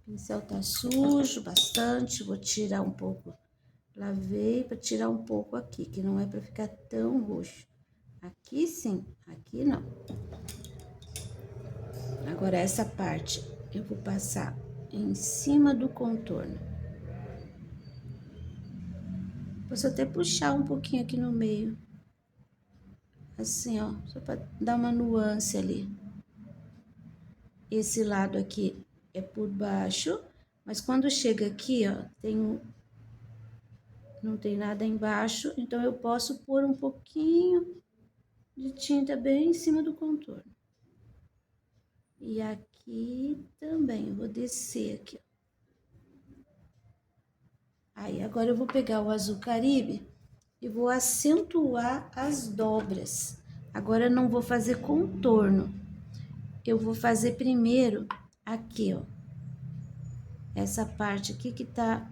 O pincel tá sujo bastante, vou tirar um pouco. Lavei para tirar um pouco aqui, que não é para ficar tão roxo. Aqui sim, aqui não. Agora, essa parte eu vou passar em cima do contorno. Posso até puxar um pouquinho aqui no meio. Assim, ó, só para dar uma nuance ali. Esse lado aqui é por baixo, mas quando chega aqui, ó, não tem nada embaixo, então eu posso pôr um pouquinho de tinta bem em cima do contorno. E aqui também, eu vou descer aqui, ó. Aí, agora eu vou pegar o azul Caribe e vou acentuar as dobras. Agora eu não vou fazer contorno. Eu vou fazer primeiro aqui, ó. Essa parte aqui que tá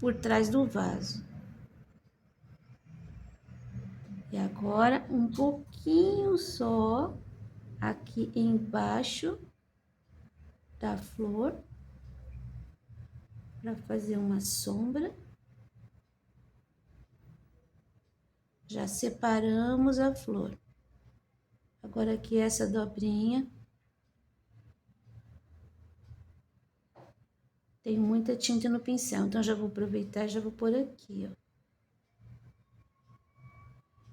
por trás do vaso. E agora, um pouquinho só aqui embaixo da flor, para fazer uma sombra. Já separamos a flor. Agora aqui essa dobrinha. Tem muita tinta no pincel, então já vou aproveitar e já vou pôr aqui, ó.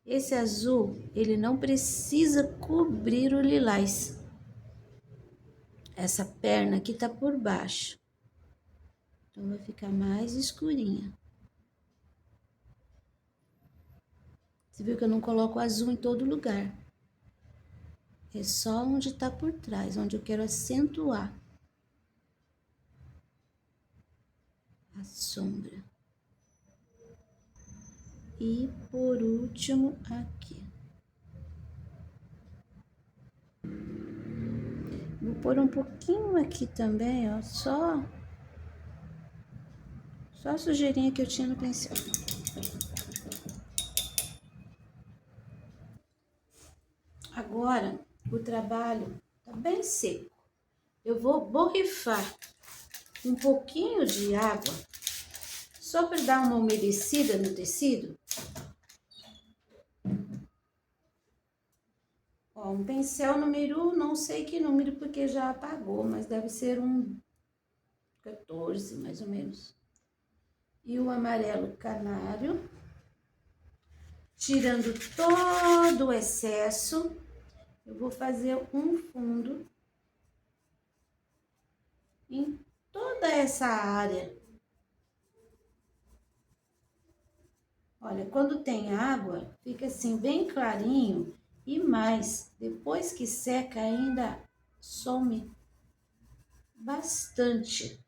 Esse azul, ele não precisa cobrir o lilás. Essa perna aqui tá por baixo. Então, vai ficar mais escurinha. Você viu que eu não coloco azul em todo lugar. É só onde tá por trás, onde eu quero acentuar a sombra. E por último, aqui. Vou pôr um pouquinho aqui também, ó, só a sujeirinha que eu tinha no pincel. Agora, o trabalho tá bem seco. Eu vou borrifar um pouquinho de água, só para dar uma umedecida no tecido. Ó, um pincel número, não sei que número, porque já apagou, mas deve ser um 14, mais ou menos. E o amarelo canário, tirando todo o excesso, eu vou fazer um fundo em toda essa área. Olha, quando tem água, fica assim bem clarinho e mais, depois que seca ainda some bastante.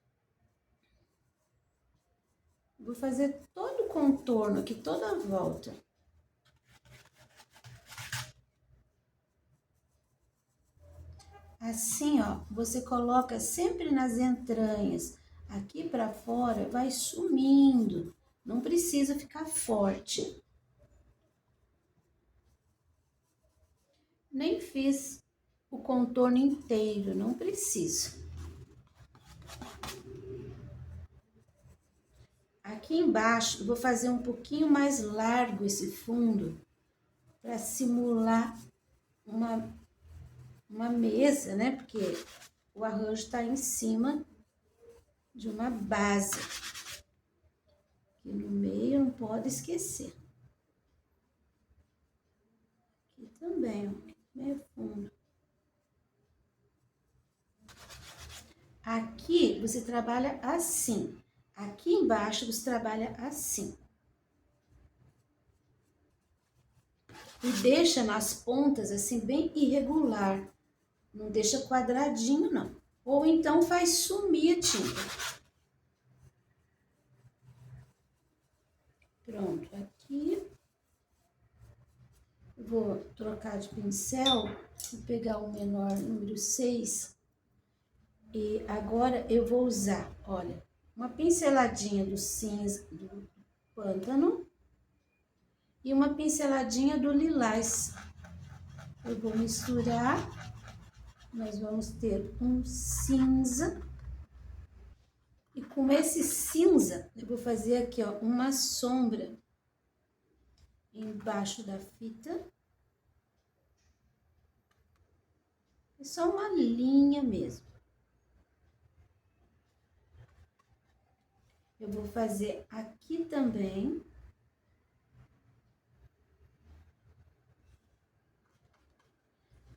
Vou fazer todo o contorno aqui, toda a volta. Assim, ó, você coloca sempre nas entranhas. Aqui pra fora vai sumindo. Não precisa ficar forte. Nem fiz o contorno inteiro, não precisa. Aqui embaixo, eu vou fazer um pouquinho mais largo esse fundo para simular uma mesa, né? Porque o arranjo está em cima de uma base. Aqui no meio não pode esquecer. Aqui também, ó, meio fundo. Aqui você trabalha assim. Aqui embaixo você trabalha assim. E deixa nas pontas assim bem irregular. Não deixa quadradinho, não. Ou então faz sumir a tinta. Pronto, aqui. Vou trocar de pincel. Vou pegar o menor, número 6. E agora eu vou usar, olha, uma pinceladinha do cinza, do pântano. E uma pinceladinha do lilás. Eu vou misturar. Nós vamos ter um cinza. E com esse cinza, eu vou fazer aqui, ó, uma sombra embaixo da fita. É só uma linha mesmo. Eu vou fazer aqui também.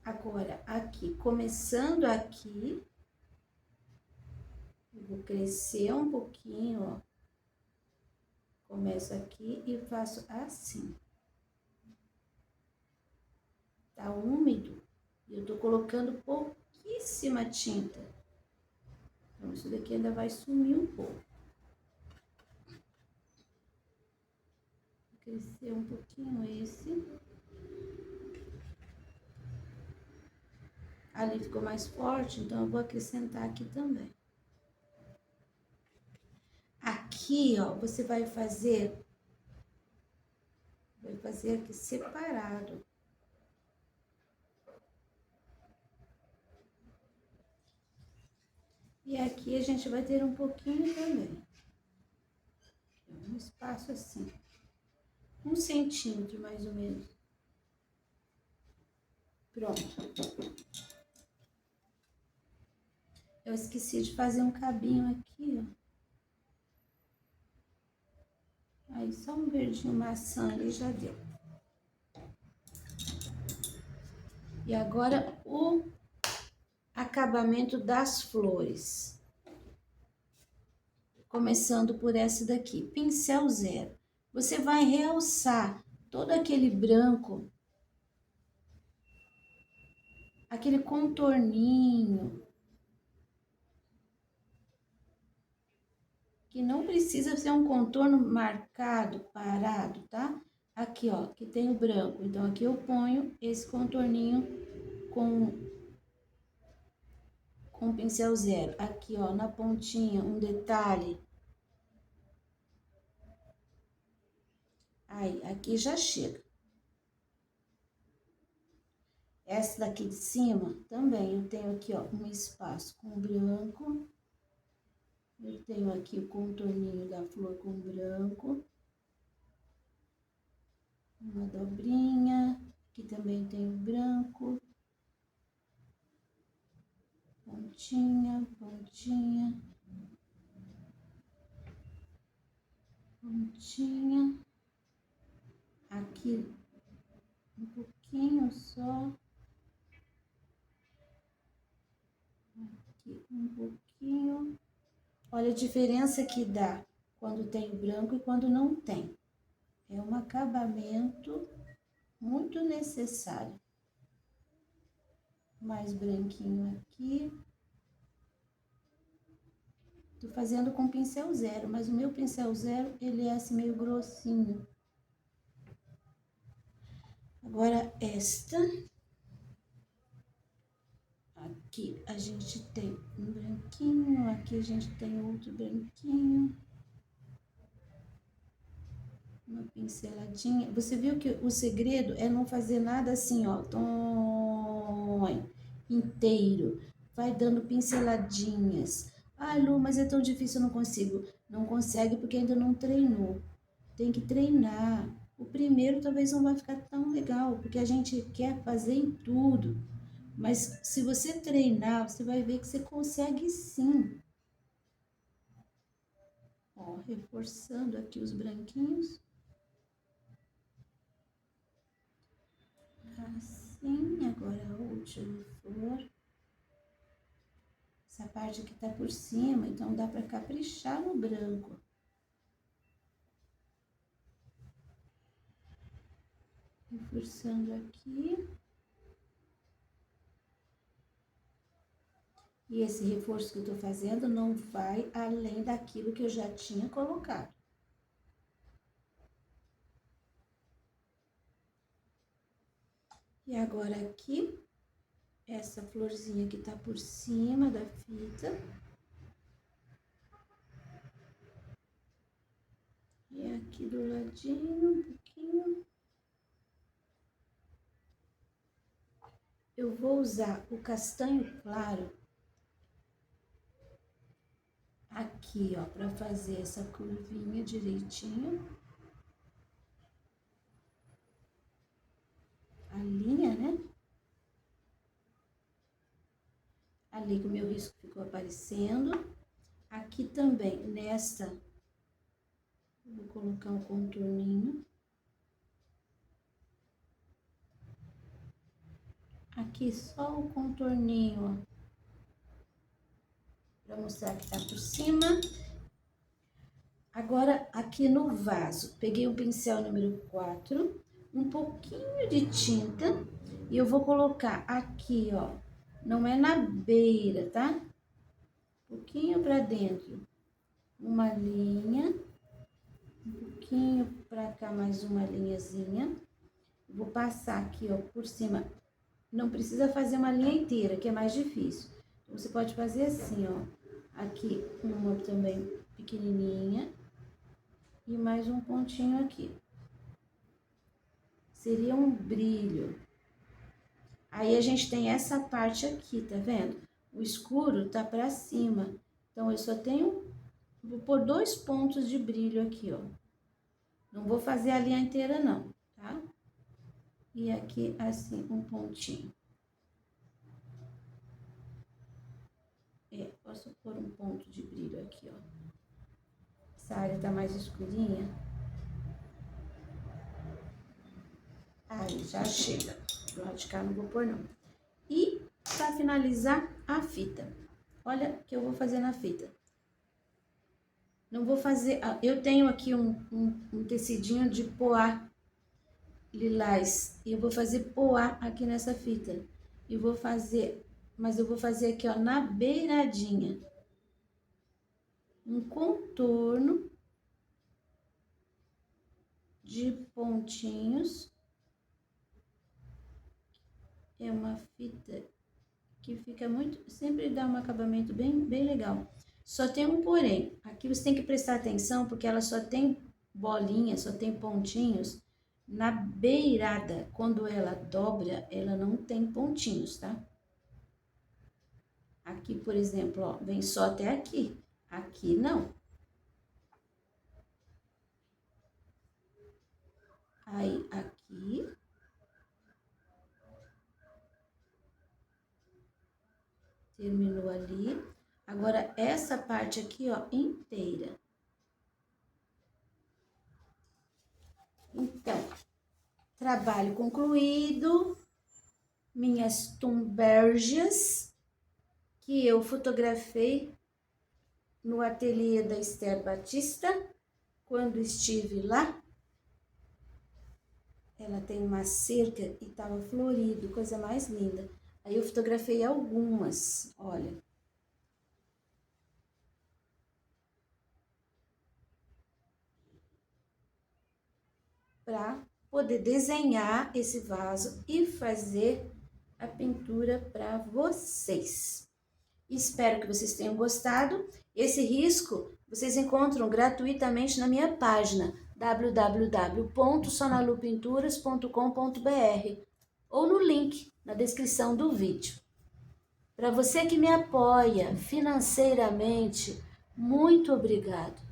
Agora, aqui, começando aqui, eu vou crescer um pouquinho, ó. Começo aqui e faço assim. Tá úmido e eu tô colocando pouquíssima tinta. Então, isso daqui ainda vai sumir um pouco. Vou crescer um pouquinho esse. Ali ficou mais forte, então eu vou acrescentar aqui também. Aqui, ó, você vai fazer aqui separado. E aqui a gente vai ter um pouquinho também. Um espaço assim. 1 centímetro, mais ou menos. Pronto. Eu esqueci de fazer um cabinho aqui, ó. Aí, só um verdinho maçã ali já deu. E agora, o acabamento das flores. Começando por essa daqui, pincel 0. Você vai realçar todo aquele branco, aquele contorninho, que não precisa ser um contorno marcado, parado, tá? Aqui, ó, que tem o branco. Então, aqui eu ponho esse contorninho com pincel 0. Aqui, ó, na pontinha, um detalhe. Aí, aqui já chega. Essa daqui de cima, também, eu tenho aqui, ó, um espaço com branco. Eu tenho aqui o contorninho da flor com branco. Uma dobrinha. Aqui também tem o branco. Pontinha, pontinha. Pontinha. Aqui um pouquinho só. Aqui um pouquinho. Olha a diferença que dá quando tem branco e quando não tem. É um acabamento muito necessário. Mais branquinho aqui. Tô fazendo com pincel 0, mas o meu pincel 0, ele é assim meio grossinho. Agora esta. Aqui a gente tem um branquinho, aqui a gente tem outro branquinho. Uma pinceladinha. Você viu que o segredo é não fazer nada assim, ó, inteiro. Vai dando pinceladinhas. Ah, Lu, mas é tão difícil, eu não consigo. Não consegue porque ainda não treinou. Tem que treinar. O primeiro talvez não vai ficar tão legal, porque a gente quer fazer em tudo. Mas se você treinar, você vai ver que você consegue sim. Ó, reforçando aqui os branquinhos. Assim, agora a última flor. Essa parte aqui tá por cima, então dá pra caprichar no branco. Reforçando aqui. E esse reforço que eu tô fazendo não vai além daquilo que eu já tinha colocado. E agora aqui, essa florzinha que tá por cima da fita. E aqui do ladinho, um pouquinho. Eu vou usar o castanho claro aqui, ó, pra fazer essa curvinha direitinho. A linha, né? Ali que o meu risco ficou aparecendo. Aqui também, nesta, vou colocar um contorninho. Aqui só o contorninho, ó, pra mostrar que tá por cima. Agora, aqui no vaso, peguei o pincel número 4, um pouquinho de tinta, e eu vou colocar aqui, ó, não é na beira, tá? Um pouquinho pra dentro, uma linha, um pouquinho pra cá, mais uma linhazinha. Vou passar aqui, ó, por cima. Não precisa fazer uma linha inteira, que é mais difícil. Você pode fazer assim, ó. Aqui, uma também pequenininha. E mais um pontinho aqui. Seria um brilho. Aí, a gente tem essa parte aqui, tá vendo? O escuro tá pra cima. Então, eu só tenho... Vou pôr 2 pontos de brilho aqui, ó. Não vou fazer a linha inteira, não, tá? E aqui, assim, um pontinho. Posso pôr um ponto de brilho aqui, ó. Essa área tá mais escurinha. Aí, já chega. Do lado de cá não vou pôr, não. E, pra finalizar, a fita. Olha o que eu vou fazer na fita. Não vou fazer... Eu tenho aqui um tecidinho de poá lilás. E eu vou fazer poá aqui nessa fita. E vou fazer... Mas eu vou fazer aqui, ó, na beiradinha. Um contorno de pontinhos. É uma fita que fica muito... Sempre dá um acabamento bem legal. Só tem um porém. Aqui você tem que prestar atenção, porque ela só tem bolinhas, só tem pontinhos na beirada. Quando ela dobra, ela não tem pontinhos, tá? Aqui, por exemplo, ó, vem só até aqui. Aqui, não. Aí, aqui. Terminou ali. Agora, essa parte aqui, ó, inteira. Então, trabalho concluído. Minhas tumbergias, que eu fotografei no ateliê da Esther Batista, quando estive lá. Ela tem uma cerca e tava florido, coisa mais linda. Aí eu fotografei algumas, olha. Para poder desenhar esse vaso e fazer a pintura para vocês. Espero que vocês tenham gostado. Esse risco vocês encontram gratuitamente na minha página www.sonalupinturas.com.br ou no link na descrição do vídeo. Para você que me apoia financeiramente, muito obrigado.